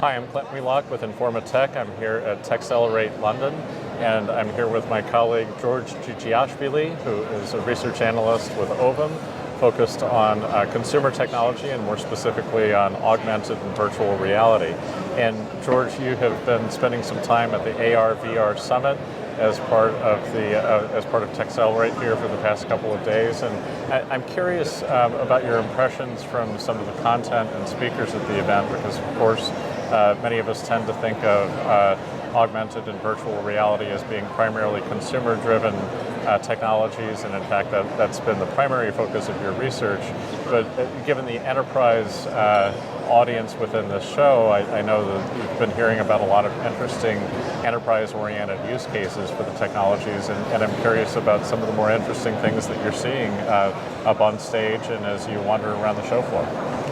Hi, I'm Clint Wheelock with Informa Tech. I'm here at Techcelerate London, and I'm here with my colleague George Jijiashvili, who is a research analyst with Ovum, focused on consumer technology and more specifically on augmented and virtual reality. And George, you have been spending some time at the AR/VR Summit as part of Techcelerate here for the past couple of days, and I'm curious about your impressions from some of the content and speakers at the event, because of course many of us tend to think of augmented and virtual reality as being primarily consumer-driven technologies, and in fact that's been the primary focus of your research. But given the enterprise audience within this show, I know that you've been hearing about a lot of interesting enterprise-oriented use cases for the technologies, and I'm curious about some of the more interesting things that you're seeing up on stage and as you wander around the show floor.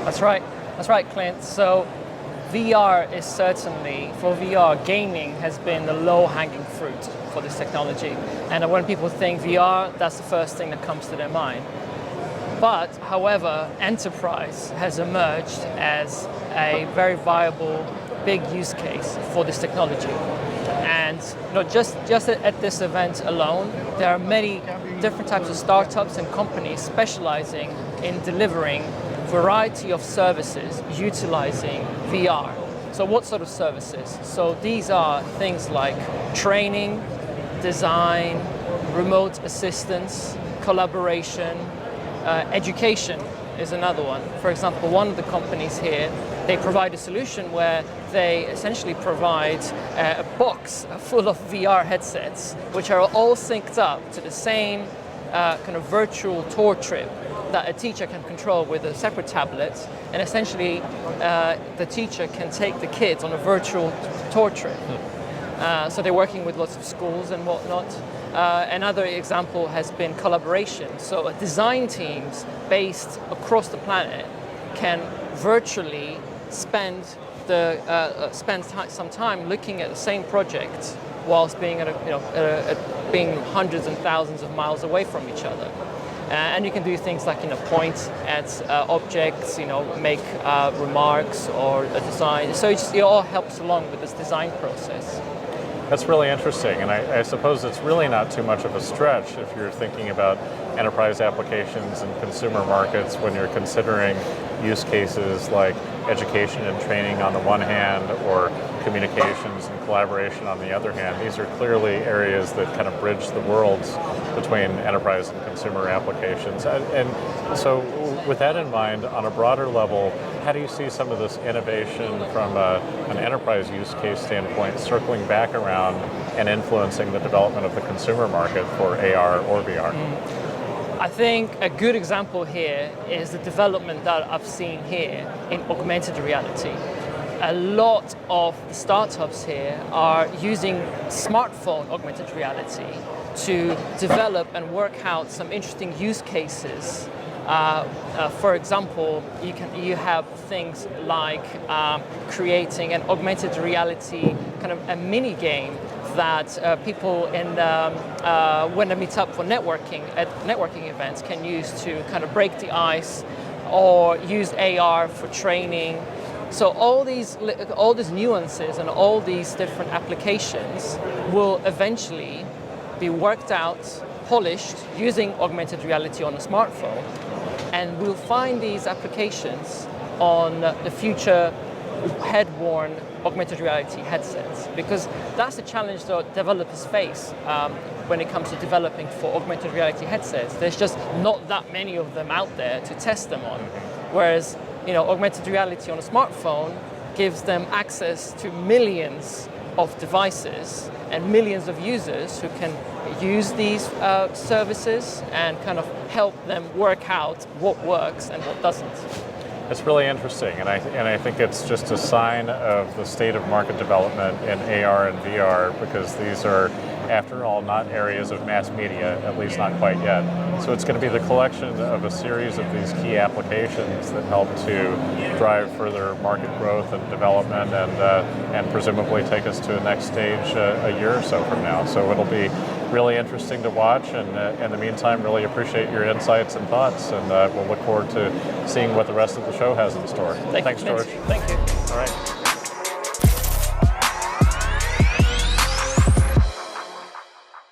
That's right, Clint. So VR is certainly, for VR, gaming has been the low-hanging fruit for this technology. And when people think VR, that's the first thing that comes to their mind. But, however, enterprise has emerged as a very viable, big use case for this technology. And just at this event alone, there are many different types of startups and companies specializing in delivering variety of services utilizing VR. So what sort of services? So these are things like training, design, remote assistance, collaboration, education is another one. For example, one of the companies here, they provide a solution where they essentially provide a box full of VR headsets, which are all synced up to the same kind of virtual tour trip that a teacher can control with a separate tablet, and essentially the teacher can take the kids on a virtual tour trip. So they're working with lots of schools and whatnot. Another example has been collaboration. So design teams based across the planet can virtually spend some time looking at the same project whilst being being hundreds and thousands of miles away from each other. And you can do things like point at objects, make remarks or a design. So it all helps along with this design process. That's really interesting, and I suppose it's really not too much of a stretch if you're thinking about enterprise applications and consumer markets when you're considering use cases like education and training on the one hand, or communications and collaboration on the other hand. These are clearly areas that kind of bridge the worlds between enterprise and consumer applications. And so with that in mind, on a broader level, how do you see some of this innovation from an enterprise use case standpoint circling back around and influencing the development of the consumer market for AR or VR? I think a good example here is the development that I've seen here in augmented reality. A lot of the startups here are using smartphone augmented reality to develop and work out some interesting use cases. For example, you have things like creating an augmented reality kind of a mini game that people when they meet up for networking at networking events can use to kind of break the ice, or use AR for training. So all these nuances and all these different applications will eventually be worked out, polished using augmented reality on a smartphone, and we'll find these applications on the future head-worn augmented reality headsets, because that's the challenge that developers face when it comes to developing for augmented reality headsets. There's just not that many of them out there to test them on, whereas augmented reality on a smartphone gives them access to millions of devices and millions of users who can use these services and kind of help them work out what works and what doesn't. It's really interesting, and I think it's just a sign of the state of market development in AR and VR, because these are, after all, not areas of mass media, at least not quite yet. So it's going to be the collection of a series of these key applications that help to drive further market growth and development, and presumably take us to a next stage a year or so from now. So it'll be really interesting to watch, and in the meantime, really appreciate your insights and thoughts, and we'll look forward to seeing what the rest of the show has in store. Thanks, George. Thank you. All right.